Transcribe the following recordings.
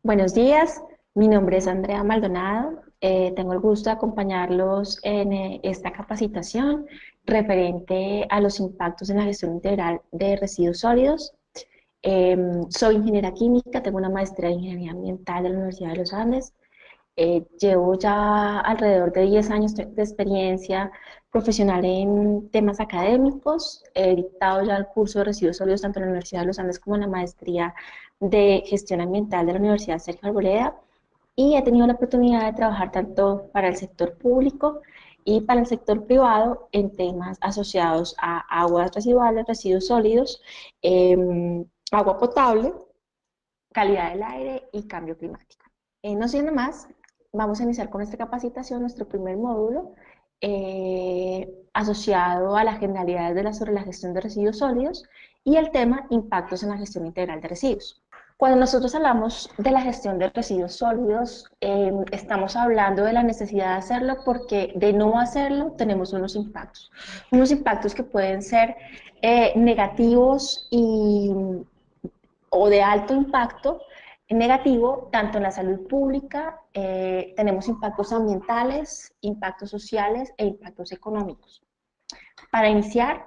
Buenos días, mi nombre es Andrea Maldonado. Tengo el gusto de acompañarlos en esta capacitación referente a los impactos en la gestión integral de residuos sólidos. Soy ingeniera química, tengo una maestría en ingeniería ambiental de la Universidad de los Andes. Llevo ya alrededor de 10 años de experiencia profesional en temas académicos. He dictado ya el curso de residuos sólidos tanto en la Universidad de los Andes como en la maestría de gestión ambiental de la Universidad Sergio Arboleda, y he tenido la oportunidad de trabajar tanto para el sector público y para el sector privado en temas asociados a aguas residuales, residuos sólidos, agua potable, calidad del aire y cambio climático. No siendo más, vamos a iniciar con esta capacitación, nuestro primer módulo, asociado a las generalidades sobre la gestión de residuos sólidos y el tema impactos en la gestión integral de residuos. Cuando nosotros hablamos de la gestión de residuos sólidos, estamos hablando de la necesidad de hacerlo porque de no hacerlo tenemos unos impactos que pueden ser negativos o de alto impacto negativo, tanto en la salud pública, tenemos impactos ambientales, impactos sociales e impactos económicos. Para iniciar,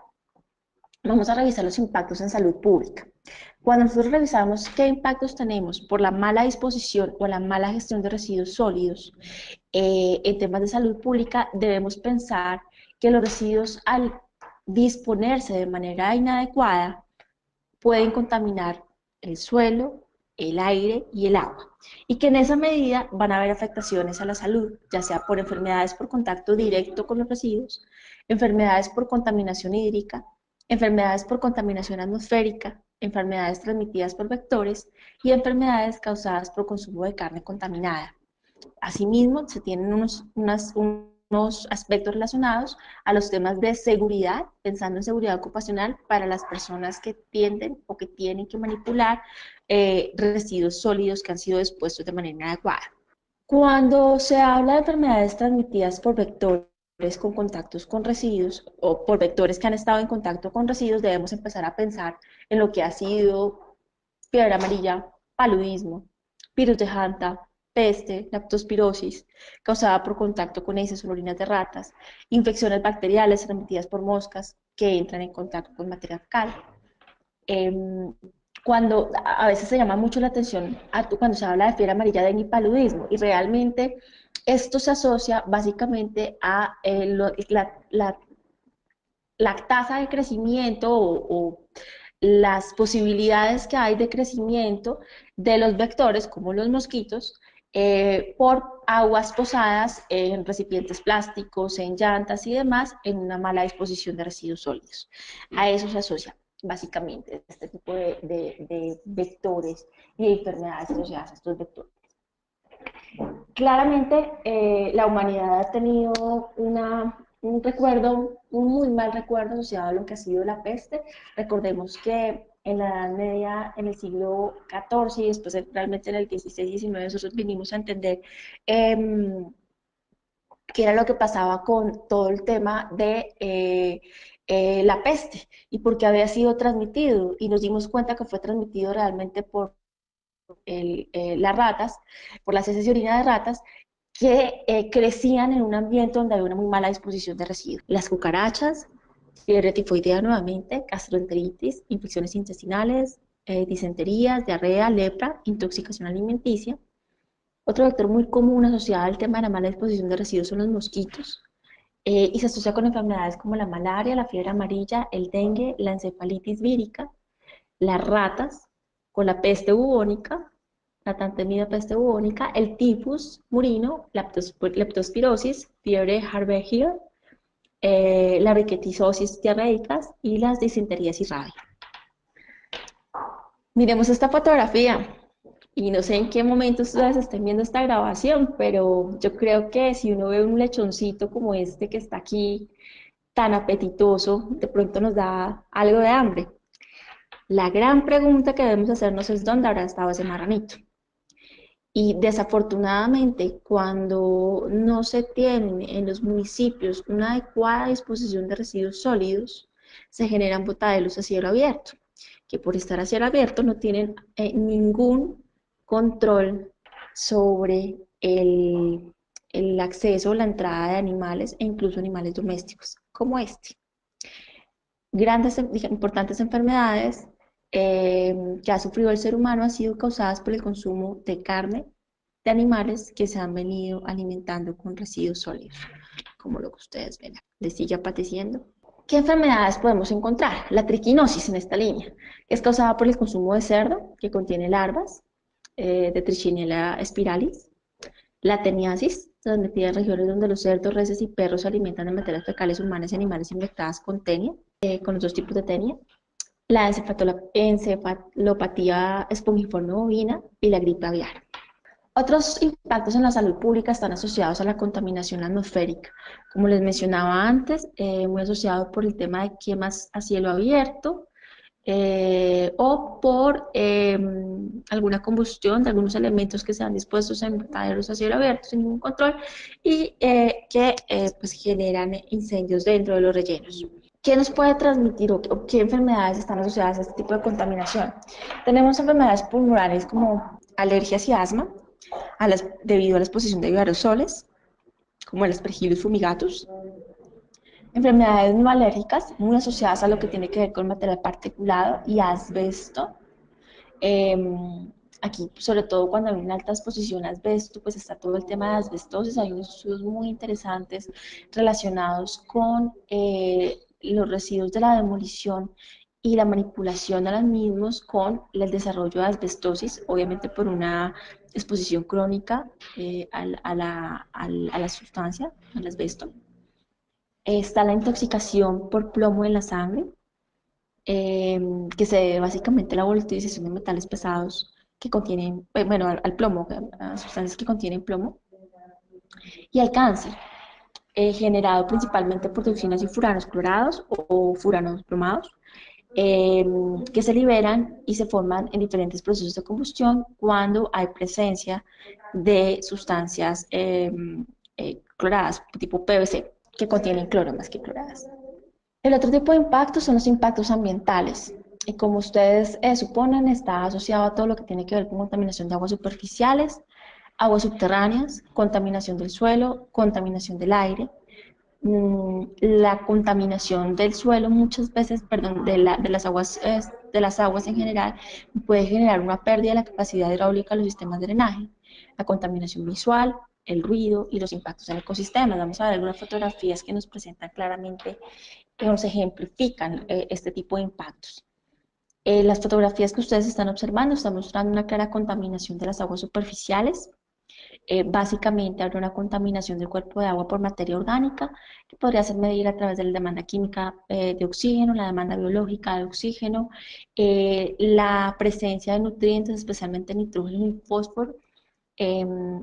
vamos a revisar los impactos en salud pública. Cuando nosotros revisamos qué impactos tenemos por la mala disposición o la mala gestión de residuos sólidos en temas de salud pública, debemos pensar que los residuos, al disponerse de manera inadecuada, pueden contaminar el suelo, el aire y el agua. Y que en esa medida van a haber afectaciones a la salud, ya sea por enfermedades por contacto directo con los residuos, enfermedades por contaminación hídrica, enfermedades por contaminación atmosférica, enfermedades transmitidas por vectores y enfermedades causadas por consumo de carne contaminada. Asimismo, se tienen unos aspectos relacionados a los temas de seguridad, pensando en seguridad ocupacional para las personas que tienden o que tienen que manipular residuos sólidos que han sido dispuestos de manera inadecuada. Cuando se habla de enfermedades transmitidas por vectores con contactos con residuos o por vectores que han estado en contacto con residuos, debemos empezar a pensar en lo que ha sido fiebre amarilla, paludismo, virus de Hanta, peste, leptospirosis, causada por contacto con heces o orinas de ratas, infecciones bacteriales transmitidas por moscas que entran en contacto con materia fecal. Cuando a veces se llama mucho la atención cuando se habla de fiebre amarilla, dengue y paludismo, y realmente esto se asocia básicamente a la tasa de crecimiento o las posibilidades que hay de crecimiento de los vectores, como los mosquitos, por aguas posadas en recipientes plásticos, en llantas y demás, en una mala disposición de residuos sólidos. A eso se asocia básicamente este tipo de vectores y de enfermedades asociadas a estos vectores. Claramente, la humanidad ha tenido un recuerdo, un muy mal recuerdo asociado a lo que ha sido la peste. Recordemos que en la Edad Media, en el siglo XIV y después realmente en el XVI-XIX, nosotros vinimos a entender qué era lo que pasaba con todo el tema de la peste y por qué había sido transmitido. Y nos dimos cuenta que fue transmitido realmente por las ratas, por las heces y orina de ratas, que crecían en un ambiente donde había una muy mala disposición de residuos. Las cucarachas, fiebre tifoidea nuevamente, gastroenteritis, infecciones intestinales, disenterías, diarrea, lepra, intoxicación alimenticia. Otro vector muy común asociado al tema de la mala disposición de residuos son los mosquitos, y se asocia con enfermedades como la malaria, la fiebre amarilla, el dengue, la encefalitis vírica, las ratas, con la peste bubónica, la tan temida peste bubónica, el tifus murino, leptospirosis, fiebre Harvey-Hill, la riquetizosis diarreicas y las disenterías y rabia. Miremos esta fotografía y no sé en qué momento ustedes estén viendo esta grabación, pero yo creo que si uno ve un lechoncito como este que está aquí, tan apetitoso, de pronto nos da algo de hambre. La gran pregunta que debemos hacernos es dónde habrá estado ese marranito. Y desafortunadamente, cuando no se tiene en los municipios una adecuada disposición de residuos sólidos, se generan botaderos a cielo abierto, que por estar a cielo abierto no tienen ningún control sobre el acceso o la entrada de animales e incluso animales domésticos, como este. Grandes, importantes enfermedades que ha sufrido el ser humano han sido causadas por el consumo de carne de animales que se han venido alimentando con residuos sólidos, como lo que ustedes ven. ¿Les sigue padeciendo? ¿Qué enfermedades podemos encontrar? La triquinosis en esta línea, que es causada por el consumo de cerdo, que contiene larvas de Trichinella spiralis. La teniasis, transmitida en regiones donde los cerdos, reses y perros se alimentan de materias fecales humanas y animales infectadas con tenia, con los dos tipos de tenia. La encefalopatía espongiforme bovina y la gripe aviar. Otros impactos en la salud pública están asociados a la contaminación atmosférica. Como les mencionaba antes, muy asociado por el tema de quemas a cielo abierto o por alguna combustión de algunos elementos que sean dispuestos en invernaderos a cielo abierto sin ningún control y que pues generan incendios dentro de los rellenos. ¿Qué nos puede transmitir o qué enfermedades están asociadas a este tipo de contaminación? Tenemos enfermedades pulmonares como alergias y asma, debido a la exposición de aerosoles, como el Aspergillus fumigatus. Enfermedades no alérgicas, muy asociadas a lo que tiene que ver con material particulado y asbesto. Eh, Aquí, sobre todo cuando hay una alta exposición a asbesto, pues está todo el tema de asbestosis. Hay unos estudios muy interesantes relacionados con los residuos de la demolición y la manipulación de los mismos con el desarrollo de asbestosis, obviamente por una exposición crónica a la sustancia, al asbesto. Está la intoxicación por plomo en la sangre, eh, que se debe básicamente a la volatilización de metales pesados que contienen, bueno, al plomo, a sustancias que contienen plomo, y al cáncer, generado principalmente por dioxinas y furanos clorados o furanos bromados, eh, que se liberan y se forman en diferentes procesos de combustión cuando hay presencia de sustancias cloradas, tipo PVC, que contienen cloro más que cloradas. El otro tipo de impactos son los impactos ambientales. Y como ustedes suponen, está asociado a todo lo que tiene que ver con contaminación de aguas superficiales, aguas subterráneas, contaminación del suelo, contaminación del aire. La contaminación del suelo muchas veces, perdón, de las aguas en general, puede generar una pérdida de la capacidad hidráulica de los sistemas de drenaje. La contaminación visual, el ruido y los impactos en ecosistemas. Vamos a ver algunas fotografías que nos presentan claramente, que nos ejemplifican este tipo de impactos. Las fotografías que ustedes están observando están mostrando una clara contaminación de las aguas superficiales. Básicamente habrá una contaminación del cuerpo de agua por materia orgánica, que podría ser medida a través de la demanda química de oxígeno, la demanda biológica de oxígeno, la presencia de nutrientes, especialmente nitrógeno y fósforo,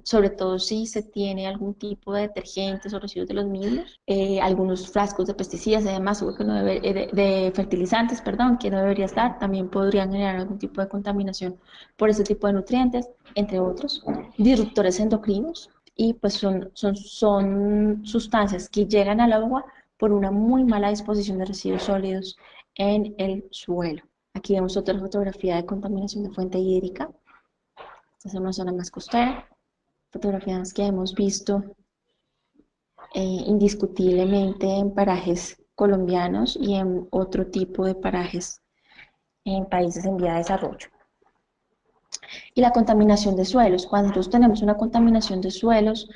sobre todo si se tiene algún tipo de detergentes o residuos de los mismos, algunos frascos de pesticidas, además que no debe, de fertilizantes, perdón, que no debería estar, también podrían generar algún tipo de contaminación por ese tipo de nutrientes, entre otros, disruptores endocrinos, y pues son sustancias que llegan al agua por una muy mala disposición de residuos sólidos en el suelo. Aquí vemos otra fotografía de contaminación de fuente hídrica. Esta es una zona más costera, fotografías que hemos visto indiscutiblemente en parajes colombianos y en otro tipo de parajes en países en vía de desarrollo. Y la contaminación de suelos. Cuando nosotros tenemos una contaminación de suelos,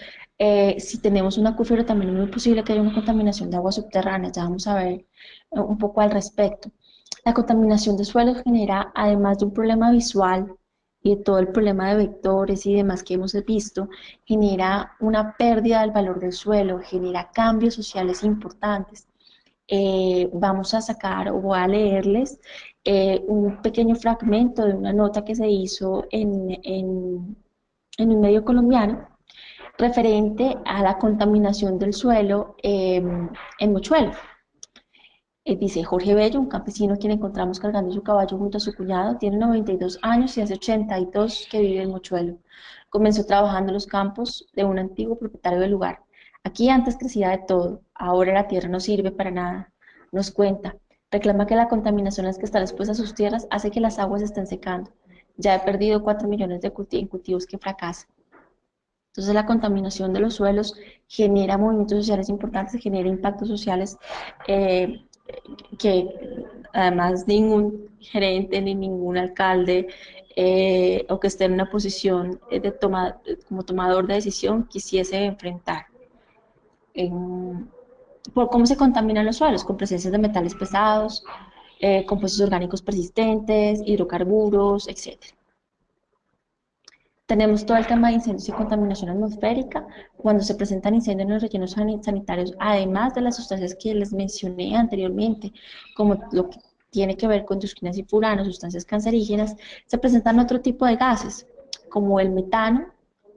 si tenemos un acuífero, también es muy posible que haya una contaminación de aguas subterráneas. Ya vamos a ver un poco al respecto. La contaminación de suelos genera, además de un problema visual y de todo el problema de vectores y demás que hemos visto, genera una pérdida del valor del suelo, genera cambios sociales importantes. Vamos a sacar o voy a leerles un pequeño fragmento de una nota que se hizo en un medio colombiano referente a la contaminación del suelo en Mochuelo. Dice Jorge Bello, un campesino a quien encontramos cargando su caballo junto a su cuñado, tiene 92 años y hace 82 que vive en Mochuelo. Comenzó trabajando en los campos de un antiguo propietario del lugar. Aquí antes crecía de todo, ahora la tierra no sirve para nada. Nos cuenta, reclama que la contaminación a la que están expuestas sus tierras hace que las aguas estén secando. ya he perdido 4 millones de cultivos que fracasan. Entonces la contaminación de los suelos genera movimientos sociales importantes, genera impactos sociales eh, que además ningún gerente ni ningún alcalde o que esté en una posición como tomador de decisión quisiese enfrentar. En, por cómo se contaminan los suelos, con presencias de metales pesados, compuestos orgánicos persistentes, hidrocarburos, etcétera. Tenemos todo el tema de incendios y contaminación atmosférica. Cuando se presentan incendios en los rellenos sanitarios, además de las sustancias que les mencioné anteriormente, como lo que tiene que ver con dioxinas y furanos, sustancias cancerígenas, se presentan otro tipo de gases, como el metano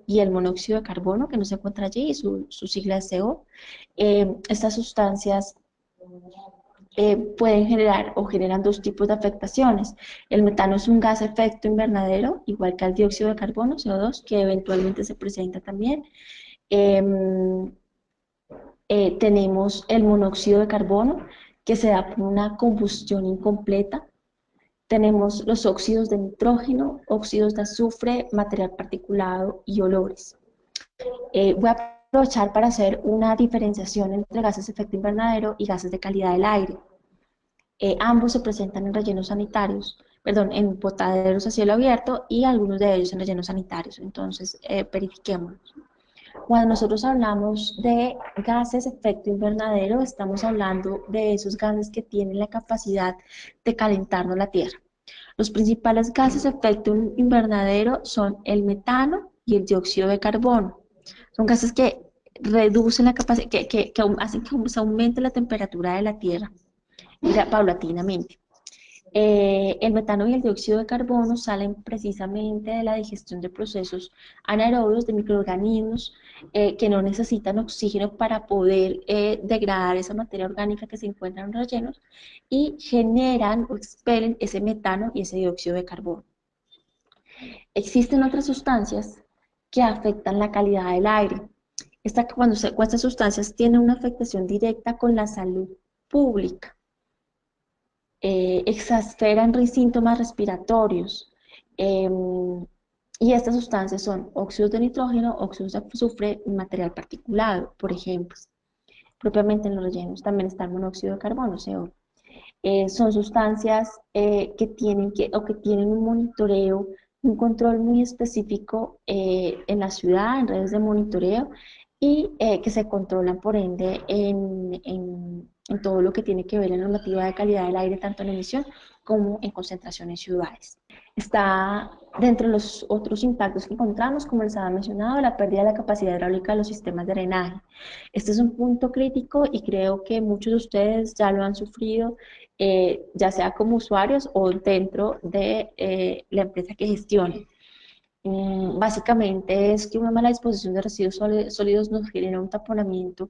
y el monóxido de carbono, que no se encuentra allí, su sigla es CO. Estas sustancias pueden generar o generan dos tipos de afectaciones. El metano es un gas efecto invernadero, igual que el dióxido de carbono, CO2, que eventualmente se presenta también. Eh, Tenemos el monóxido de carbono, que se da por una combustión incompleta. Tenemos los óxidos de nitrógeno, óxidos de azufre, material particulado y olores. Voy a aprovechar para hacer una diferenciación entre gases de efecto invernadero y gases de calidad del aire. Ambos se presentan en rellenos sanitarios, perdón, en botaderos a cielo abierto y algunos de ellos en rellenos sanitarios. Entonces, verifiquémoslo. Cuando nosotros hablamos de gases de efecto invernadero, estamos hablando de esos gases que tienen la capacidad de calentarnos la Tierra. Los principales gases de efecto invernadero son el metano y el dióxido de carbono. Son gases que reducen la capacidad, que hacen que se aumente la temperatura de la Tierra paulatinamente. El metano y el dióxido de carbono salen precisamente de la digestión de procesos anaerobios de microorganismos que no necesitan oxígeno para poder degradar esa materia orgánica que se encuentra en los rellenos y generan o expelen ese metano y ese dióxido de carbono. Existen otras sustancias que afectan la calidad del aire. Cuando estas sustancias tienen una afectación directa con la salud pública, exasperan síntomas respiratorios. Eh, y estas sustancias son óxidos de nitrógeno, óxidos de azufre y material particulado, por ejemplo. Propiamente en los rellenos también está el monóxido de carbono, CO. Son sustancias que tienen un monitoreo, un control muy específico en la ciudad, en redes de monitoreo, y que se controlan por ende en todo lo que tiene que ver en la normativa de calidad del aire, tanto en emisión como en concentración en ciudades. Está dentro de los otros impactos que encontramos, como les había mencionado, la pérdida de la capacidad hidráulica de los sistemas de drenaje. Este es un punto crítico y creo que muchos de ustedes ya lo han sufrido, ya sea como usuarios o dentro de la empresa que gestione. Básicamente es que una mala disposición de residuos sólidos nos genera un taponamiento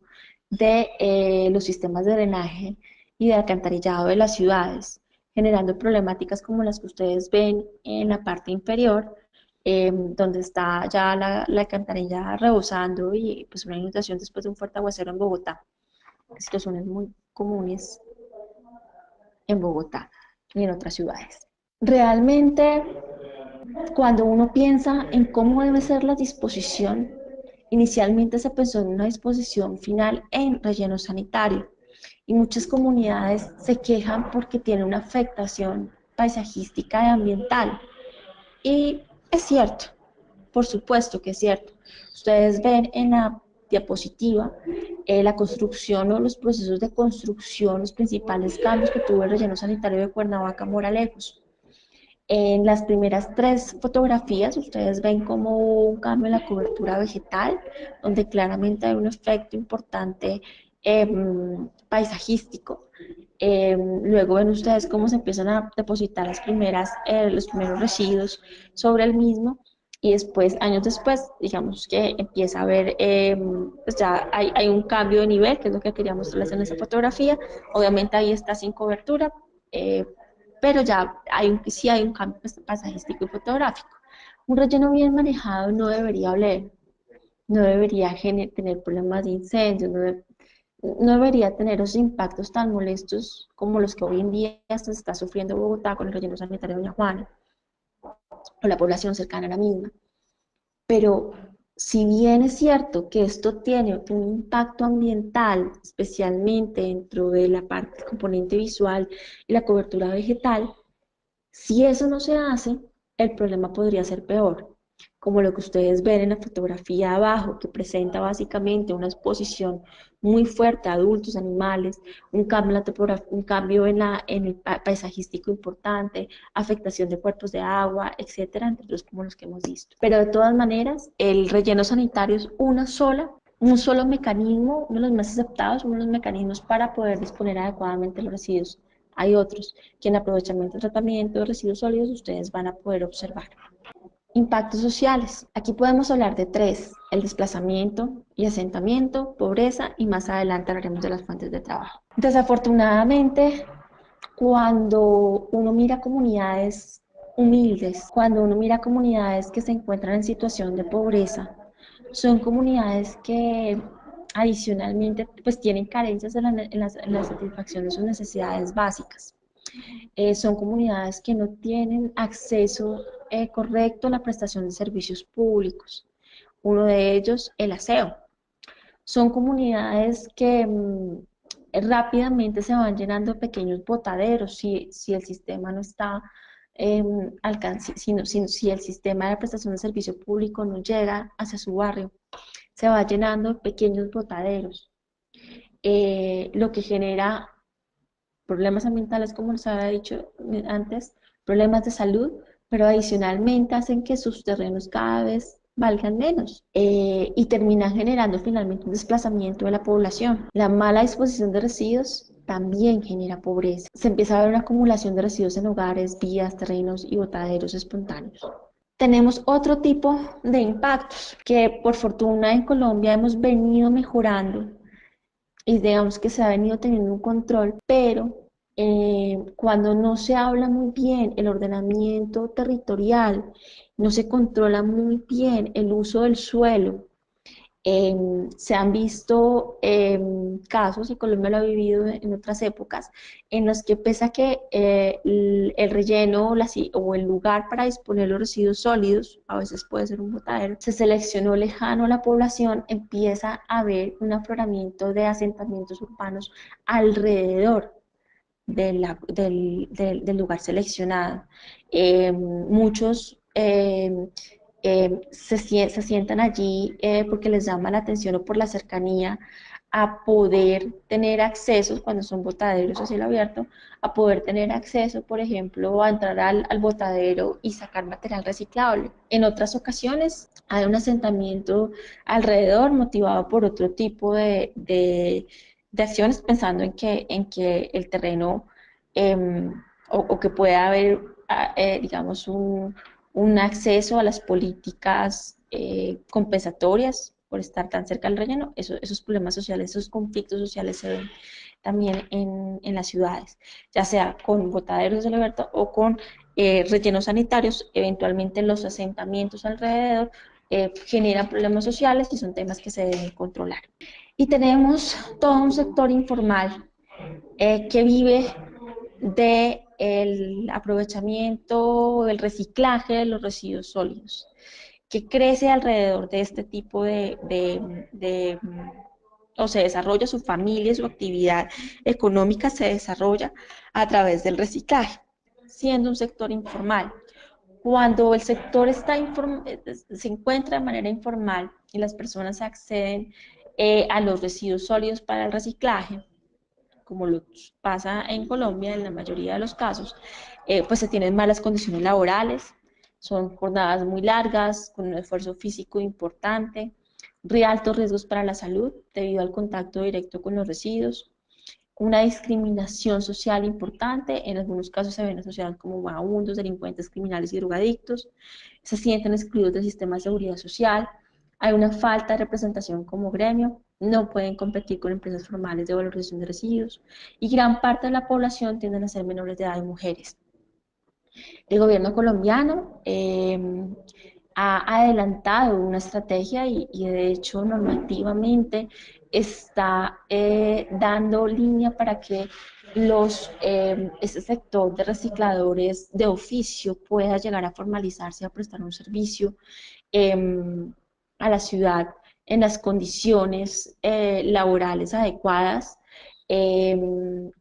de los sistemas de drenaje y de alcantarillado de las ciudades, generando problemáticas como las que ustedes ven en la parte inferior, donde está ya la alcantarilla rebosando y pues una inundación después de un fuerte aguacero en Bogotá. Situaciones muy comunes en Bogotá y en otras ciudades. Realmente, cuando uno piensa en cómo debe ser la disposición, inicialmente se pensó en una disposición final en relleno sanitario y muchas comunidades se quejan porque tiene una afectación paisajística y ambiental. Y es cierto, por supuesto que es cierto. Ustedes ven en la diapositiva la construcción o los procesos de construcción, los principales cambios que tuvo el relleno sanitario de Cuernavaca Moralejos. En las primeras tres fotografías ustedes ven como un cambio en la cobertura vegetal, donde claramente hay un efecto importante paisajístico. Luego ven ustedes cómo se empiezan a depositar los primeros residuos sobre el mismo y después, años después, digamos que empieza a haber, pues ya hay un cambio de nivel, que es lo que quería mostrarles en esa fotografía. Obviamente ahí está sin cobertura, pero ya sí hay un cambio paisajístico y fotográfico. Un relleno bien manejado no debería oler, no debería tener problemas de incendios, no debería tener esos impactos tan molestos como los que hoy en día se está sufriendo Bogotá con el relleno sanitario de Doña Juana. o la población cercana a la misma. Pero si bien es cierto que esto tiene un impacto ambiental, especialmente dentro de la parte del componente visual y la cobertura vegetal, si eso no se hace, el problema podría ser peor, como lo que ustedes ven en la fotografía abajo, que presenta básicamente una exposición muy fuerte a adultos, animales, un cambio en el paisajístico importante, afectación de cuerpos de agua, etcétera, entre otros como los que hemos visto. Pero de todas maneras, el relleno sanitario es un solo mecanismo, uno de los más aceptados, uno de los mecanismos para poder disponer adecuadamente los residuos. Hay otros que en aprovechamiento y tratamiento de residuos sólidos ustedes van a poder observar. Impactos sociales. Aquí podemos hablar de tres: el desplazamiento y asentamiento, pobreza, y más adelante hablaremos de las fuentes de trabajo. Desafortunadamente, cuando uno mira comunidades humildes, cuando uno mira comunidades que se encuentran en situación de pobreza, son comunidades que adicionalmente pues tienen carencias en la satisfacción de sus necesidades básicas. Son comunidades que no tienen acceso correcto a la prestación de servicios públicos. Uno de ellos, el aseo. Son comunidades que rápidamente se van llenando de pequeños botaderos si el sistema no está si el sistema de prestación de servicio público no llega hacia su barrio, se va llenando de pequeños botaderos, lo que genera problemas ambientales, como les había dicho antes, problemas de salud, pero adicionalmente hacen que sus terrenos cada vez valgan menos y terminan generando finalmente un desplazamiento de la población. La mala disposición de residuos también genera pobreza. Se empieza a ver una acumulación de residuos en hogares, vías, terrenos y botaderos espontáneos. Tenemos otro tipo de impactos que por fortuna en Colombia hemos venido mejorando y digamos que se ha venido teniendo un control, pero cuando no se habla muy bien el ordenamiento territorial, no se controla muy bien el uso del suelo, se han visto casos, y Colombia lo ha vivido en otras épocas, en los que pese a que el relleno o el lugar para disponer los residuos sólidos, a veces puede ser un botadero, se seleccionó lejano a la población, empieza a haber un afloramiento de asentamientos urbanos alrededor del lugar seleccionado. Muchos se sientan allí porque les llama la atención o por la cercanía a poder tener acceso, cuando son botaderos a cielo abierto, a poder tener acceso, por ejemplo, a entrar al botadero y sacar material reciclable. En otras ocasiones hay un asentamiento alrededor motivado por otro tipo de acciones, pensando en que el terreno eh, o que pueda haber, digamos, un acceso a las políticas compensatorias por estar tan cerca del relleno. Esos problemas sociales, esos conflictos sociales se ven también en las ciudades, ya sea con botaderos de Libertad o con rellenos sanitarios, eventualmente los asentamientos alrededor generan problemas sociales y son temas que se deben controlar. Y tenemos todo un sector informal que vive del aprovechamiento, del reciclaje de los residuos sólidos, que crece alrededor de este tipo o se desarrolla su familia, su actividad económica se desarrolla a través del reciclaje, siendo un sector informal. Cuando el sector se encuentra de manera informal y las personas acceden a los residuos sólidos para el reciclaje, como lo pasa en Colombia en la mayoría de los casos, pues se tienen malas condiciones laborales, son jornadas muy largas, con un esfuerzo físico importante, altos riesgos para la salud debido al contacto directo con los residuos, una discriminación social importante, en algunos casos se ven asociados como vagabundos, delincuentes, criminales y drogadictos, se sienten excluidos del sistema de seguridad social, hay una falta de representación como gremio, no pueden competir con empresas formales de valorización de residuos y gran parte de la población tienden a ser menores de edad y mujeres. El gobierno colombiano ha adelantado una estrategia y de hecho normativamente está dando línea para que este sector de recicladores de oficio pueda llegar a formalizarse, a prestar un servicio eh, a la ciudad en las condiciones laborales adecuadas. eh,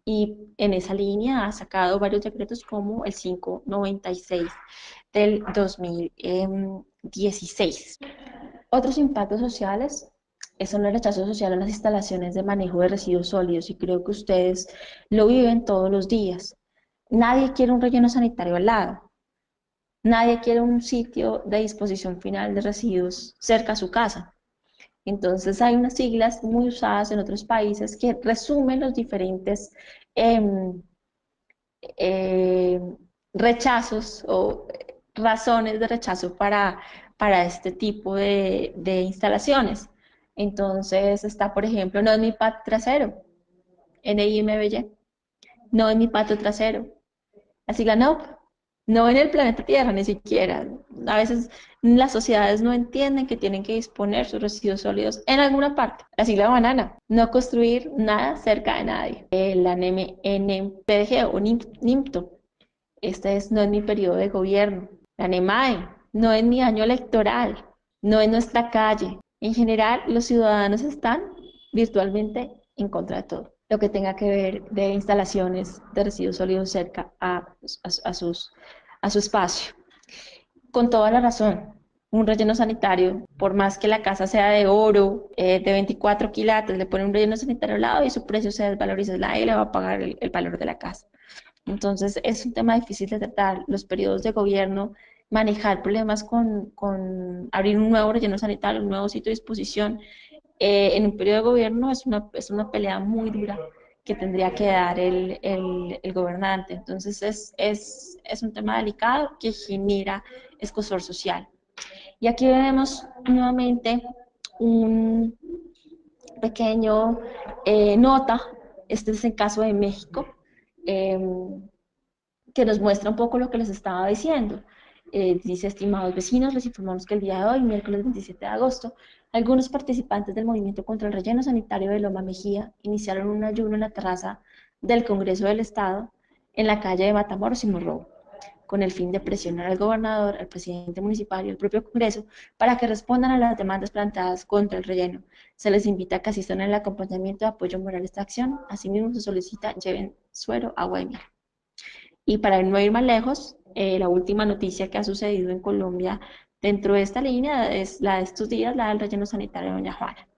y en esa línea ha sacado varios decretos como el 596 del 2016. Otros impactos sociales son el rechazo social a las instalaciones de manejo de residuos sólidos y creo que ustedes lo viven todos los días. Nadie quiere un relleno sanitario al lado. Nadie quiere un sitio de disposición final de residuos cerca a su casa. Entonces hay unas siglas muy usadas en otros países que resumen los diferentes eh, eh, rechazos o razones de rechazo para este tipo de instalaciones. Entonces está, por ejemplo, no es mi patio trasero, NIMBY, no es mi patio trasero. La sigla no, no en el planeta Tierra ni siquiera. A veces las sociedades no entienden que tienen que disponer sus residuos sólidos en alguna parte. La sigla banana, no construir nada cerca de nadie. La NPDG o NIMTO, este es, no es mi periodo de gobierno. La NEMAE, no es mi año electoral, no es nuestra calle. En general, los ciudadanos están virtualmente en contra de todo lo que tenga que ver de instalaciones de residuos sólidos cerca a su espacio. Con toda la razón, un relleno sanitario, por más que la casa sea de oro, de 24 quilates, le pone un relleno sanitario al lado y su precio se desvaloriza, nadie le va a pagar el valor de la casa. Entonces es un tema difícil de tratar, los periodos de gobierno, manejar problemas con abrir un nuevo relleno sanitario, un nuevo sitio de disposición, en un periodo de gobierno es una pelea muy dura que tendría que dar el gobernante. Entonces es un tema delicado que genera escosor social. Y aquí vemos nuevamente un pequeño nota, este es el caso de México, eh, que nos muestra un poco lo que les estaba diciendo. Dice, estimados vecinos, les informamos que el día de hoy, miércoles 27 de agosto, algunos participantes del movimiento contra el relleno sanitario de Loma Mejía iniciaron un ayuno en la terraza del Congreso del Estado en la calle de Matamoros y Morro, con el fin de presionar al gobernador, al presidente municipal y al propio Congreso para que respondan a las demandas planteadas contra el relleno. Se les invita a que asistan en el acompañamiento de apoyo moral a esta acción. Asimismo, se solicita lleven suero, agua y miel. Y para no ir más lejos, la última noticia que ha sucedido en Colombia dentro de esta línea es la de estos días, la del relleno sanitario de Doña Juana.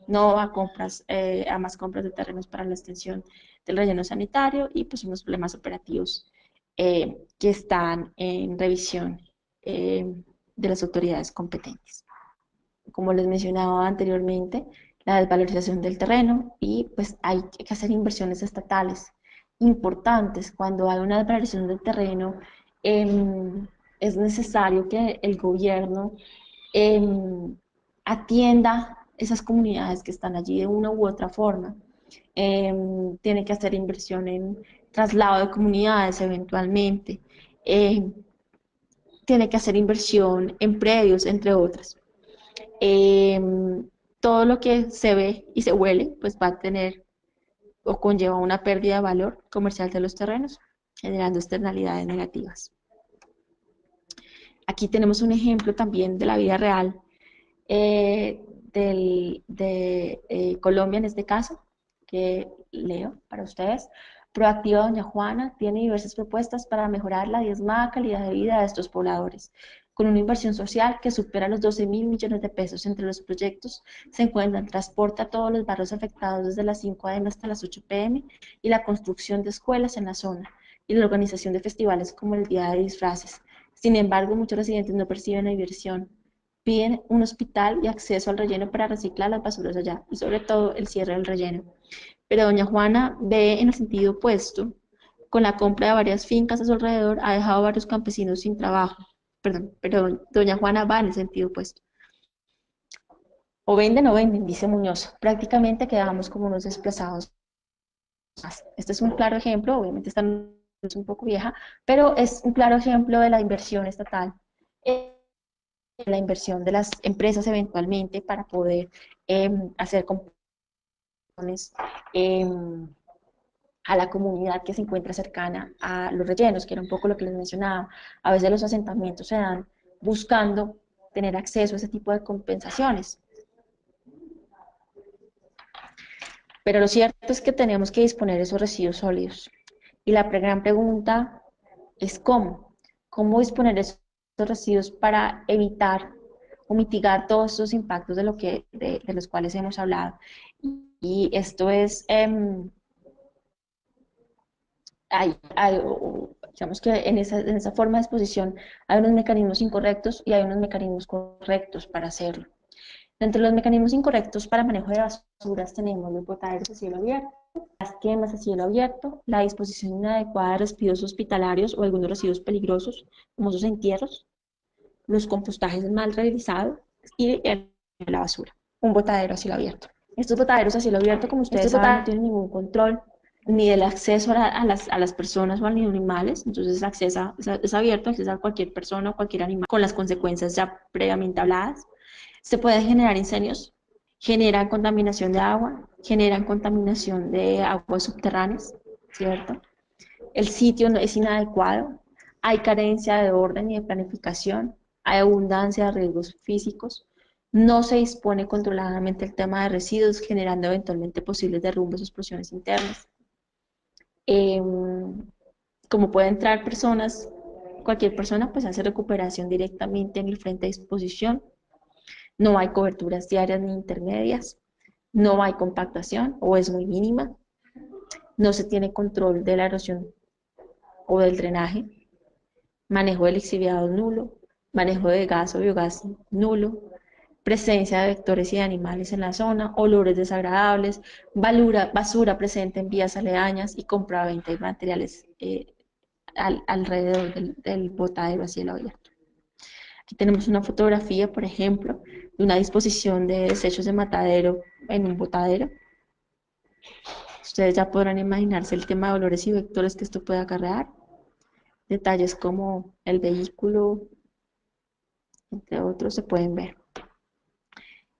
No a compras, a más compras de terrenos para la extensión del relleno sanitario y pues unos problemas operativos que están en revisión eh, de las autoridades competentes. Como les mencionaba anteriormente, la desvalorización del terreno y pues hay que hacer inversiones estatales importantes. Cuando hay una desvalorización del terreno, eh, es necesario que el gobierno eh, atienda esas comunidades que están allí de una u otra forma. Eh, Tiene que hacer inversión en traslado de comunidades eventualmente. Eh, Tiene que hacer inversión en predios, entre otras. Eh, Todo lo que se ve y se huele, pues va a tener o conlleva una pérdida de valor comercial de los terrenos, generando externalidades negativas. Aquí tenemos un ejemplo también de la vida real de Colombia en este caso, que leo para ustedes. Proactiva Doña Juana tiene diversas propuestas para mejorar la diezmada calidad de vida de estos pobladores. Con una inversión social que supera los 12.000 millones de pesos entre los proyectos, se encuentran transporte a todos los barrios afectados desde las 5 a.m. hasta las 8 p.m. y la construcción de escuelas en la zona y la organización de festivales como el Día de Disfraces. Sin embargo, muchos residentes no perciben la inversión, piden un hospital y acceso al relleno para reciclar las basuras allá y sobre todo el cierre del relleno. Pero doña Juana ve en el sentido opuesto, con la compra de varias fincas a su alrededor ha dejado a varios campesinos sin trabajo. Perdón, pero doña Juana va en el sentido opuesto. O venden, dice Muñoz. Prácticamente quedamos como unos desplazados más. Este es un claro ejemplo, obviamente esta es un poco vieja, pero es un claro ejemplo de la inversión estatal, la inversión de las empresas eventualmente para poder hacer componentes a la comunidad que se encuentra cercana a los rellenos, que era un poco lo que les mencionaba. A veces los asentamientos se dan buscando tener acceso a ese tipo de compensaciones. Pero lo cierto es que tenemos que disponer de esos residuos sólidos. Y la gran pregunta es cómo. ¿Cómo disponer de esos residuos para evitar o mitigar todos estos impactos de los cuales hemos hablado? Y esto es, digamos que en esa forma de exposición hay unos mecanismos incorrectos y hay unos mecanismos correctos para hacerlo. Entre los mecanismos incorrectos para manejo de basuras tenemos los botaderos a cielo abierto, las quemas a cielo abierto, la disposición inadecuada de residuos hospitalarios o algunos residuos peligrosos, como sus entierros, los compostajes mal realizados y la basura. Un botadero a cielo abierto. Estos botaderos a cielo abierto, como ustedes saben, no tienen ningún control ni del acceso a las personas o a los animales, entonces es abierto, accesa a cualquier persona o cualquier animal, con las consecuencias ya previamente habladas. Se pueden generar incendios, generan contaminación de agua, generan contaminación de aguas subterráneas, ¿cierto? El sitio no es inadecuado, hay carencia de orden y de planificación, hay abundancia de riesgos físicos, no se dispone controladamente el tema de residuos, generando eventualmente posibles derrumbes o explosiones internas. Eh, como puede entrar personas, cualquier persona pues hace recuperación directamente en el frente de disposición, no hay coberturas diarias ni intermedias, no hay compactación o es muy mínima, no se tiene control de la erosión o del drenaje, manejo de lixiviados nulo, manejo de gas o biogás nulo, presencia de vectores y de animales en la zona, olores desagradables, basura presente en vías aledañas y compra-venta de materiales alrededor del botadero a cielo abierto. Aquí tenemos una fotografía, por ejemplo, de una disposición de desechos de matadero en un botadero. Ustedes ya podrán imaginarse el tema de olores y vectores que esto puede acarrear. Detalles como el vehículo, entre otros, se pueden ver.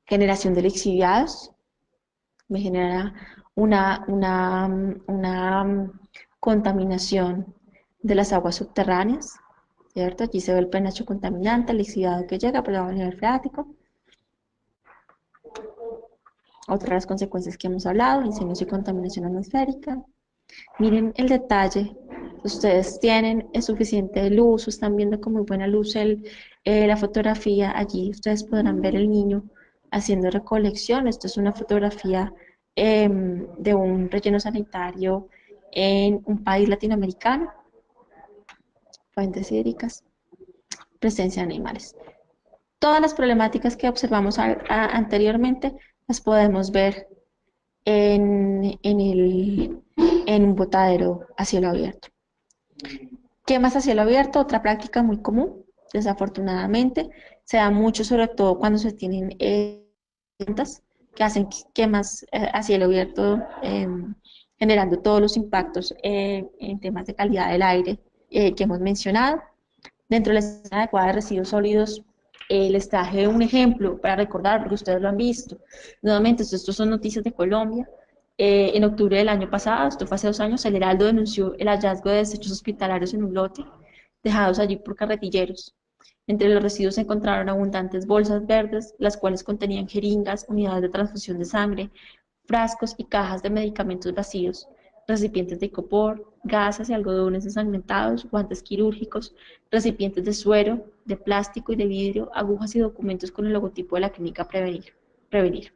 Generación de lixiviados. Me genera una contaminación de las aguas subterráneas, ¿cierto? Aquí se ve el penacho contaminante, el lixiviado que llega por debajo del nivel freático. Otras de las consecuencias que hemos hablado, incendios y contaminación atmosférica. Miren el detalle, ustedes tienen suficiente luz, están viendo con muy buena luz la fotografía, allí ustedes podrán ver el niño haciendo recolección. Esto es una fotografía de un relleno sanitario en un país latinoamericano, fuentes hídricas, presencia de animales. Todas las problemáticas que observamos anteriormente las podemos ver en un botadero a cielo abierto. Quemas a cielo abierto, otra práctica muy común, desafortunadamente, se da mucho sobre todo cuando se tienen plantas que hacen quemas a cielo abierto, generando todos los impactos en temas de calidad del aire que hemos mencionado. Dentro de la escena adecuada de residuos sólidos, les traje un ejemplo para recordar, porque ustedes lo han visto. Nuevamente, estos son noticias de Colombia. En octubre del año pasado, esto fue hace 2 años, el Heraldo denunció el hallazgo de desechos hospitalarios en un lote, dejados allí por carretilleros. Entre los residuos se encontraron abundantes bolsas verdes, las cuales contenían jeringas, unidades de transfusión de sangre, frascos y cajas de medicamentos vacíos, recipientes de icopor, gasas y algodones ensangrentados, guantes quirúrgicos, recipientes de suero, de plástico y de vidrio, agujas y documentos con el logotipo de la clínica Prevenir.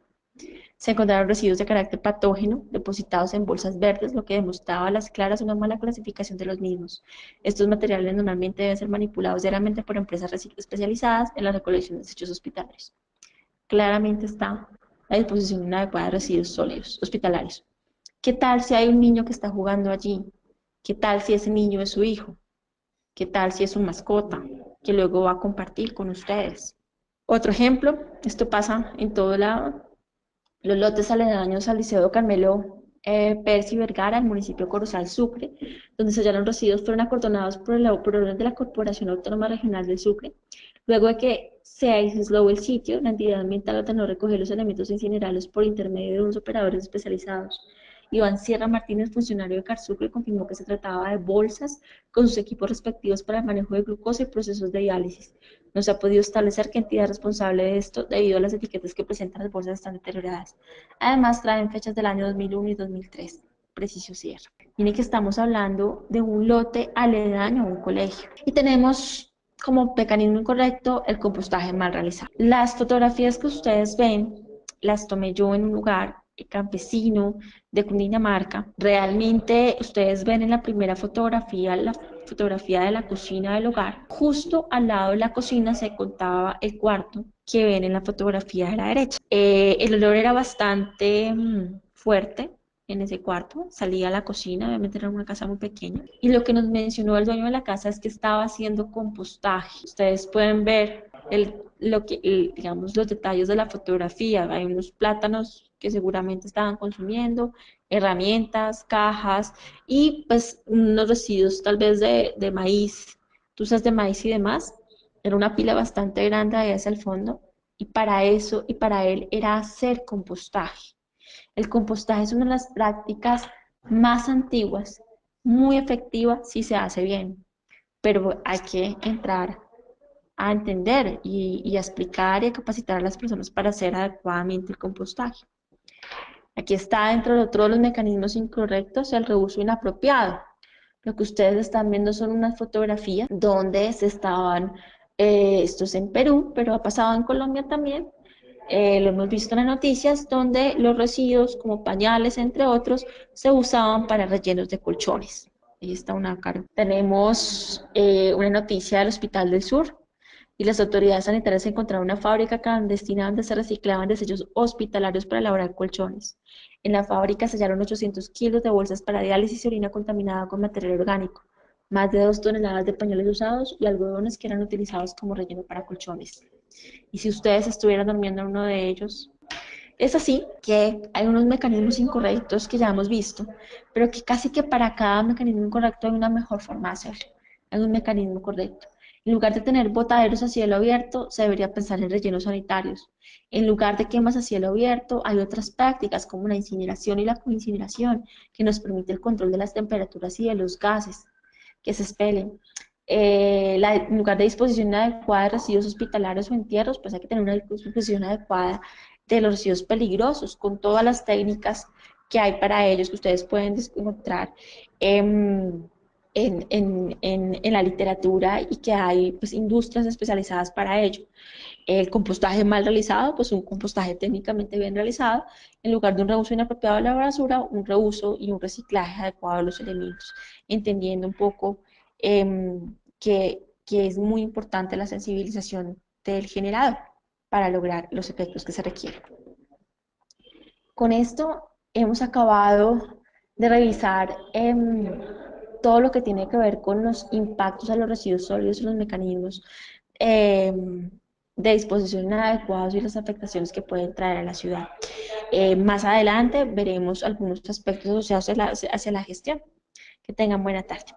Se encontraron residuos de carácter patógeno depositados en bolsas verdes, lo que demostraba a las claras una mala clasificación de los mismos. Estos materiales normalmente deben ser manipulados diariamente por empresas especializadas en la recolección de desechos hospitalarios. Claramente está la disposición inadecuada de residuos sólidos hospitalarios. ¿Qué tal si hay un niño que está jugando allí? ¿Qué tal si ese niño es su hijo? ¿Qué tal si es su mascota que luego va a compartir con ustedes? Otro ejemplo, esto pasa en todo lado. Los lotes aledaños al Liceo Carmelo Percy Vergara, el municipio de Corozal, Sucre, donde se hallaron residuos, fueron acordonados por orden de la Corporación Autónoma Regional del Sucre. Luego de que se aisló el sitio, la entidad ambiental ordenó recoger los elementos e incinerarlos por intermedio de unos operadores especializados. Iván Sierra Martínez, funcionario de Carsucre, confirmó que se trataba de bolsas con sus equipos respectivos para el manejo de glucosa y procesos de diálisis. No se ha podido establecer qué entidad es responsable de esto debido a las etiquetas que presentan las bolsas están deterioradas. Además, traen fechas del año 2001 y 2003. Preciso Sierra. Miren que estamos hablando de un lote aledaño a un colegio. Y tenemos como mecanismo incorrecto el compostaje mal realizado. Las fotografías que ustedes ven las tomé yo en un lugar campesino de Cundinamarca. Realmente ustedes ven en la primera fotografía la fotografía de la cocina del hogar. Justo al lado de la cocina se contaba el cuarto que ven en la fotografía de la derecha. El olor era bastante fuerte en ese cuarto, salía a la cocina, obviamente era una casa muy pequeña, y lo que nos mencionó el dueño de la casa es que estaba haciendo compostaje. Ustedes pueden ver digamos, los detalles de la fotografía. Hay unos plátanos que seguramente estaban consumiendo, herramientas, cajas y pues unos residuos tal vez de maíz, tuzas de maíz y demás. Era una pila bastante grande ahí hacia el fondo y para eso y para él era hacer compostaje. El compostaje es una de las prácticas más antiguas, muy efectiva si se hace bien, pero hay que entrar a entender y a explicar y a capacitar a las personas para hacer adecuadamente el compostaje. Aquí está dentro de otro de los mecanismos incorrectos el reuso inapropiado. Lo que ustedes están viendo son unas fotografías donde se estaban, esto es en Perú, pero ha pasado en Colombia también, lo hemos visto en las noticias, donde los residuos como pañales, entre otros, se usaban para rellenos de colchones. Ahí está una cara. Tenemos una noticia del Hospital del Sur, y las autoridades sanitarias encontraron una fábrica clandestina donde se reciclaban desechos hospitalarios para elaborar colchones. En la fábrica se hallaron 800 kilos de bolsas para diálisis y orina contaminada con material orgánico, más de 2 toneladas de pañales usados y algodones que eran utilizados como relleno para colchones. Y si ustedes estuvieran durmiendo en uno de ellos, es así que hay unos mecanismos incorrectos que ya hemos visto, pero que casi que para cada mecanismo incorrecto hay una mejor forma de hacerlo. Hay un mecanismo correcto. En lugar de tener botaderos a cielo abierto, se debería pensar en rellenos sanitarios. En lugar de quemas a cielo abierto, hay otras prácticas como la incineración y la coincineración, que nos permite el control de las temperaturas y de los gases que se expelen. En lugar de disposición adecuada de residuos hospitalarios o entierros, pues hay que tener una disposición adecuada de los residuos peligrosos, con todas las técnicas que hay para ellos, que ustedes pueden encontrar en la literatura y que hay pues, industrias especializadas para ello. El compostaje mal realizado, pues un compostaje técnicamente bien realizado, en lugar de un reuso inapropiado de la basura, un reuso y un reciclaje adecuado de los elementos, entendiendo un poco que es muy importante la sensibilización del generador para lograr los efectos que se requieren. Con esto hemos acabado de revisar todo lo que tiene que ver con los impactos a los residuos sólidos y los mecanismos eh, de disposición inadecuados y las afectaciones que pueden traer a la ciudad. Más adelante veremos algunos aspectos asociados hacia la gestión. Que tengan buena tarde.